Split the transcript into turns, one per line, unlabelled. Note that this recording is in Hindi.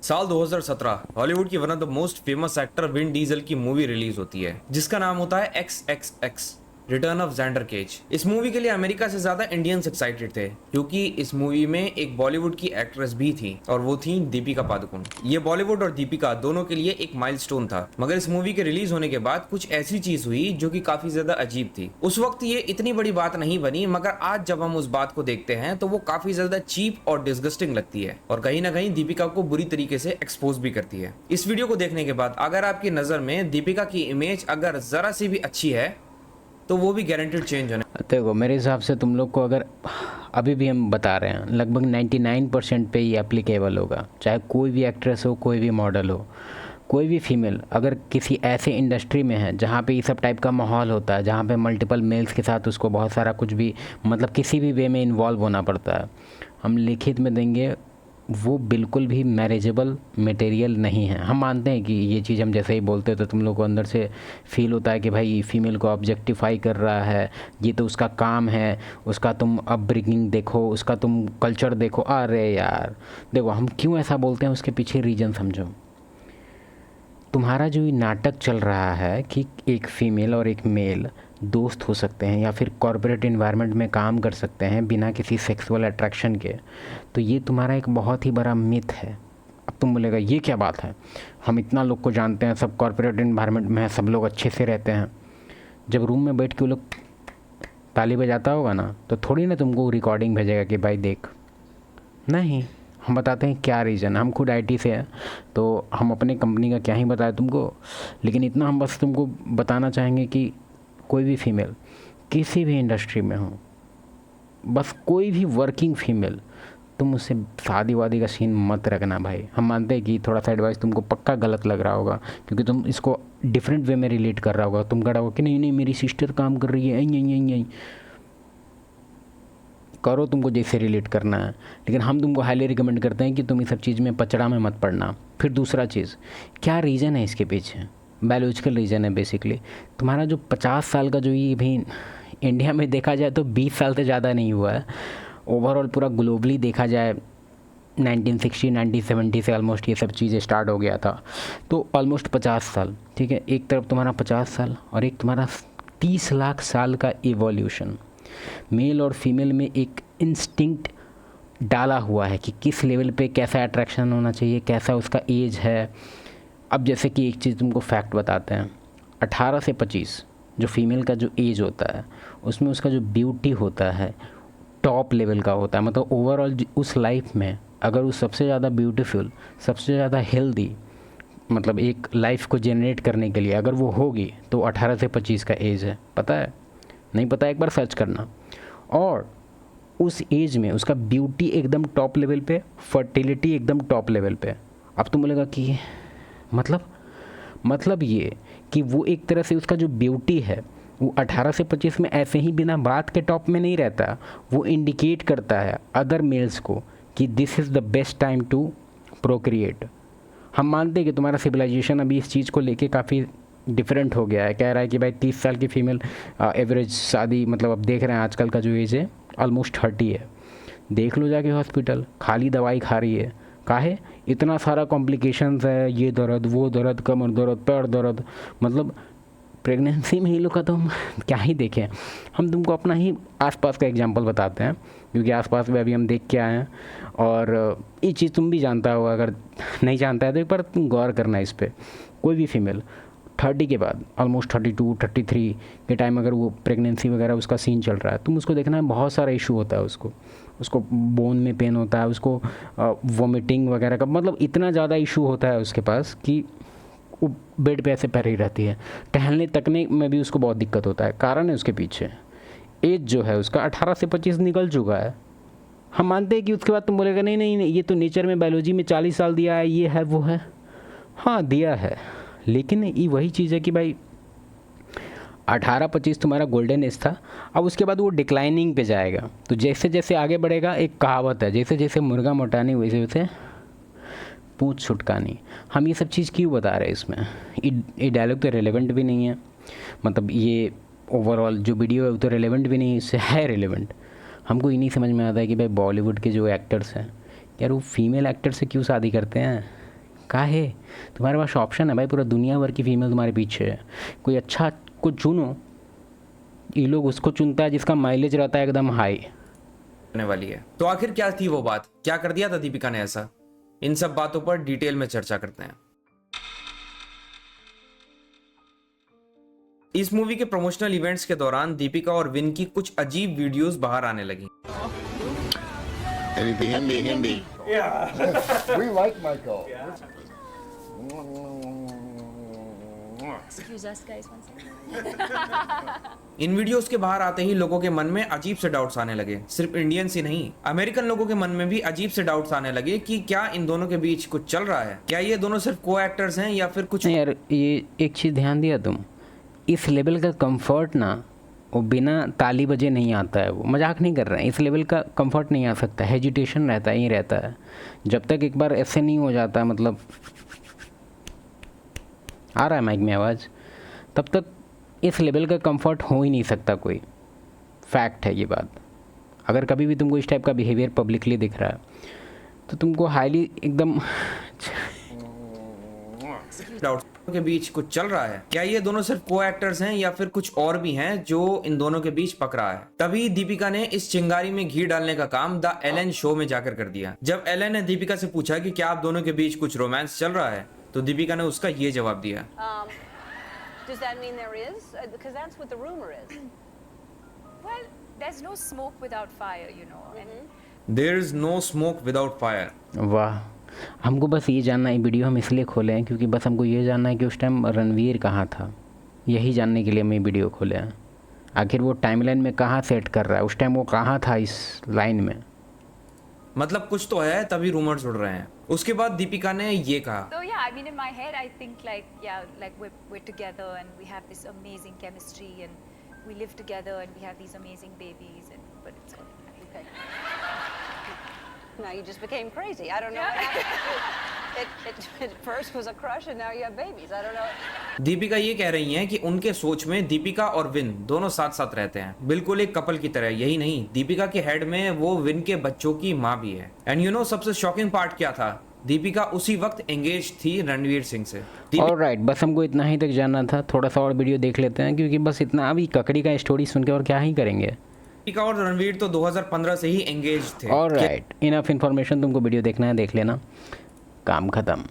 साल 2017 हॉलीवुड की one of the most famous actor Vin Diesel की मूवी रिलीज होती है जिसका नाम होता है X X X return of Xander Cage. इस मूवी के लिए अमेरिका से ज्यादा इंडियंस एक्साइटेड थे क्योंकि इस मूवी में एक बॉलीवुड की एक्ट्रेस भी थी और वो थी दीपिका पादुकोण। ये बॉलीवुड और दीपिका दोनों के लिए एक माइलस्टोन था, मगर इस मूवी के रिलीज होने के बाद कुछ ऐसी चीज हुई जो कि काफी ज्यादा अजीब थी। उस वक्त ये इतनी बड़ी बात नहीं बनी, मगर आज जब हम उस बात को देखते हैं तो वो काफी ज्यादा चीप और डिस्गस्टिंग लगती है और कहीं ना कहीं दीपिका को बुरी तरीके से एक्सपोज भी करती है। इस वीडियो को देखने के बाद अगर आपकी नजर में दीपिका की इमेज अगर जरा सी भी अच्छी है तो वो भी गारंटेड चेंज होने।
देखो, मेरे हिसाब से तुम लोग को अगर अभी भी हम बता रहे हैं लगभग 99% पे ये एप्लीकेबल होगा। चाहे कोई भी एक्ट्रेस हो, कोई भी मॉडल हो, कोई भी फीमेल अगर किसी ऐसे इंडस्ट्री में है जहाँ पे ये सब टाइप का माहौल होता है, जहाँ पे मल्टीपल मेल्स के साथ उसको बहुत सारा कुछ भी मतलब किसी भी वे में इन्वॉल्व होना पड़ता है, हम लिखित में देंगे वो बिल्कुल भी मैरिजेबल मटेरियल नहीं है। हम मानते हैं कि ये चीज़ हम जैसे ही बोलते हैं तो तुम लोग को अंदर से फील होता है कि भाई फीमेल को ऑब्जेक्टिफाई कर रहा है, ये तो उसका काम है, उसका तुम अपब्रिंगिंग देखो, उसका तुम कल्चर देखो। अरे यार देखो, हम क्यों ऐसा बोलते हैं उसके पीछे रीज़न समझो। तुम्हारा जो ये नाटक चल रहा है कि एक फ़ीमेल और एक मेल दोस्त हो सकते हैं या फिर कॉर्पोरेट इन्वायरमेंट में काम कर सकते हैं बिना किसी सेक्सुअल अट्रैक्शन के, तो ये तुम्हारा एक बहुत ही बड़ा मिथ है। अब तुम बोलेगा ये क्या बात है, हम इतना लोग को जानते हैं, सब कॉर्पोरेट इन्वायरमेंट में है, सब लोग अच्छे से रहते हैं। जब रूम में बैठ के वो लोग ताली बजाता होगा ना, तो थोड़ी ना तुमको रिकॉर्डिंग भेजेगा कि भाई देख। नहीं, हम बताते हैं क्या रीज़न। हम खुद आईटी से हैं तो हम अपने कंपनी का क्या ही बताएं तुमको, लेकिन इतना हम बस तुमको बताना चाहेंगे कि कोई भी फीमेल किसी भी इंडस्ट्री में हो, बस कोई भी वर्किंग फीमेल, तुम उससे शादी वादी का सीन मत रखना भाई। हम मानते हैं कि थोड़ा सा एडवाइस तुमको पक्का गलत लग रहा होगा क्योंकि तुम इसको डिफरेंट वे में रिलेट कर रहा होगा। तुम कह रहा होगा कि नहीं नहीं मेरी सिस्टर काम कर रही है, यहीं यहीं यहीं करो तुमको जैसे रिलेट करना है, लेकिन हम तुमको हाईली रिकमेंड करते हैं कि तुम इस सब चीज़ में पचड़ा में मत पड़ना। फिर दूसरा चीज़, क्या रीज़न है इसके पीछे? बायोलॉजिकल रीज़न है बेसिकली। तुम्हारा जो 50 साल का जो ये भी इंडिया में देखा जाए तो 20 साल से ज़्यादा नहीं हुआ है। ओवरऑल पूरा ग्लोबली देखा जाए 1960 1970 से ऑलमोस्ट ये सब चीज़ें स्टार्ट हो गया था, तो ऑलमोस्ट 50 साल। ठीक है, एक तरफ तुम्हारा 50 साल और एक तुम्हारा 30 लाख साल का इवोल्यूशन। मेल और फीमेल में एक इंस्टिंक्ट डाला हुआ है कि किस लेवल पे कैसा अट्रैक्शन होना चाहिए, कैसा उसका एज है। अब जैसे कि एक चीज़ तुमको फैक्ट बताते हैं, 18 से 25 जो फीमेल का जो एज होता है उसमें उसका जो ब्यूटी होता है टॉप लेवल का होता है। मतलब ओवरऑल उस लाइफ में अगर वो सबसे ज़्यादा ब्यूटीफुल, सबसे ज़्यादा हेल्दी, मतलब एक लाइफ को जनरेट करने के लिए अगर वो होगी तो 18 से 25 का एज है। पता है? नहीं पता एक बार सर्च करना। और उस एज में उसका ब्यूटी एकदम टॉप लेवल पे, फर्टिलिटी एकदम टॉप लेवल पे। अब तुम बोलेगा कि मतलब ये कि वो एक तरह से उसका जो ब्यूटी है वो 18 से 25 में ऐसे ही बिना बात के टॉप में नहीं रहता। वो इंडिकेट करता है अदर मेल्स को कि this is the best time to procreate. हम मानते हैं कि तुम्हारा सिविलाइजेशन अभी इस चीज़ को लेके काफ़ी डिफरेंट हो गया है। कह रहा है कि भाई 30 साल की फ़ीमेल एवरेज शादी, मतलब अब देख रहे हैं आजकल का जो एज है ऑलमोस्ट 30 है। देख लो जाके हॉस्पिटल, खाली दवाई खा रही है। काहे? इतना सारा कॉम्प्लिकेशंस है, ये दर्द वो दर्द, कमर दर्द, पैर दर्द। मतलब प्रेगनेंसी में ही लोग का तो हम क्या ही देखें। हम तुमको अपना ही आसपास का एग्जांपल बताते हैं क्योंकि आसपास में अभी हम देख के आए हैं और ये चीज़ तुम भी जानता हो। अगर नहीं जानता है तो एक बार तुम गौर करना इस पर। कोई भी फीमेल 30 के बाद ऑलमोस्ट 32 33 के टाइम अगर वो प्रेगनेंसी वगैरह उसका सीन चल रहा है, तुम उसको देखना है बहुत सारा इशू होता है। उसको बोन में पेन होता है, उसको वॉमिटिंग वगैरह का, मतलब इतना ज़्यादा इशू होता है उसके पास कि वो बेड पे ऐसे पैर ही रहती है। टहलने तकने में भी उसको बहुत दिक्कत होता है। कारण है उसके पीछे एज जो है उसका 18 से 25 निकल चुका है। हम मानते हैं कि उसके बाद तुम बोलेगा नहीं नहीं नहीं, ये तो नेचर में बायोलॉजी में 40 साल दिया है, ये है वो है। हाँ दिया है, लेकिन ये वही चीज़ है कि भाई 18-25 तुम्हारा गोल्डन एज था। अब उसके बाद वो डिक्लाइनिंग पे जाएगा। तो जैसे जैसे आगे बढ़ेगा, एक कहावत है, जैसे जैसे मुर्गा मोटानी वैसे वैसे पूंछ छुटकानी। हम ये सब चीज़ क्यों बता रहे हैं इसमें? ये डायलॉग तो रेलेवेंट भी नहीं है, मतलब ये ओवरऑल जो वीडियो है वो तो रेलेवेंट भी नहीं है, इससे है रेलेवेंट। हमको ये नहीं समझ में आता है कि भाई बॉलीवुड के जो एक्टर्स हैं यार वो फीमेल एक्टर से क्यों शादी करते हैं? काहे? तुम्हारे पास ऑप्शन है भाई, पूरा दुनिया भर की फीमेल तुम्हारे पीछे है, कोई अच्छा को चुनो। ये लोग उसको चुनता है जिसका माइलेज रहता है एकदम हाई।
होने वाली है। तो आखिर क्या थी वो बात, क्या कर दिया था दीपिका ने ऐसा? इन सब बातों पर डिटेल में चर्चा करते हैं। इस मूवी के प्रमोशनल इवेंट्स के दौरान दीपिका और विन की कुछ अजीब वीडियोस बाहर आने लगी।
Hindi.
Yeah.
We like Michael.
Excuse us, guys, one second.
In videos के बाहर आते ही लोगों के मन में अजीब से डाउट्स आने लगे। सिर्फ इंडियंस ही नहीं, अमेरिकन लोगों के मन में भी अजीब से डाउट्स आने लगे कि क्या इन दोनों के बीच कुछ चल रहा है, क्या ये दोनों सिर्फ को एक्टर्स हैं या फिर कुछ।
नहीं यार, ये एक चीज़ ध्यान दिया तुम, इस लेवल का कंफर्ट ना वो बिना ताली बजे नहीं आता है। वो मजाक नहीं कर रहे हैं, इस लेवल का कंफर्ट नहीं आ सकता, हेजिटेशन रहता है, ये रहता है। जब तक एक बार ऐसे नहीं हो जाता, मतलब आ रहा है माइक में आवाज़, तब तक इस लेवल का कंफर्ट हो ही नहीं सकता कोई। फैक्ट है ये बात। अगर कभी भी तुमको इस टाइप का बिहेवियर पब्लिकली दिख रहा है तो तुमको हाईली एकदम
डाउट्स के बीच कुछ चल रहा है, क्या ये दोनों सिर्फ को एक्टर्स हैं या फिर कुछ और भी हैं जो इन दोनों के बीच पक रहा है। तभी दीपिका ने इस चिंगारी में घी डालने का काम द एलन शो में जाकर कर दिया। जब एलन ने दीपिका से पूछा कि क्या आप दोनों के बीच कुछ रोमांस चल रहा है, तो दीपिका ने उसका ये जवाब दिया।
Does that mean there is? Because that's what the rumor is.
Well, there's no smoke without fire, you know. And
there is no smoke without fire.
वाह, हमको बस ये जानना है, वीडियो हम इसलिए खोले हैं क्योंकि बस हमको ये जानना है कि उस टाइम रणवीर कहाँ था। यही जानने के लिए हम ये वीडियो खोले हैं। आखिर वो टाइमलाइन में कहाँ सेट कर रहा है, उस टाइम वो कहाँ था इस लाइन में।
मतलब कुछ तो है, तभी रूमर्स उड़ रहे हैं। उसके बाद दीपिका ने ये कहा,
so yeah, I mean, in my head, I think like yeah, like we're together and we have this amazing chemistry and we live together and we have these amazing babies. And but it's all
Okay. Now you just became crazy. I don't know. It first was a crush and now you have babies. I don't know.
Deepika ये कह रही हैं कि उनके सोच में दीपिका और विन दोनों साथ साथ रहते हैं, बिल्कुल एक कपल की तरह। यही नहीं, दीपिका के हेड में वो विन के बच्चों की माँ भी है। एंड यू नो सबसे शॉकिंग पार्ट क्या था? दीपिका उसी वक्त एंगेज थी रणवीर सिंह से।
ऑलराइट, बस हमको इतना ही तक जानना था। थोड़ा सा और वीडियो देख लेते हैं क्योंकि बस इतना, अभी ककड़ी का स्टोरी सुन के और क्या ही करेंगे।
दीपिका और रणवीर तो 2015 से ही एंगेज थे।
ऑलराइट, इनफ इन्फॉर्मेशन, तुमको वीडियो देखना है देख लेना, काम खत्म।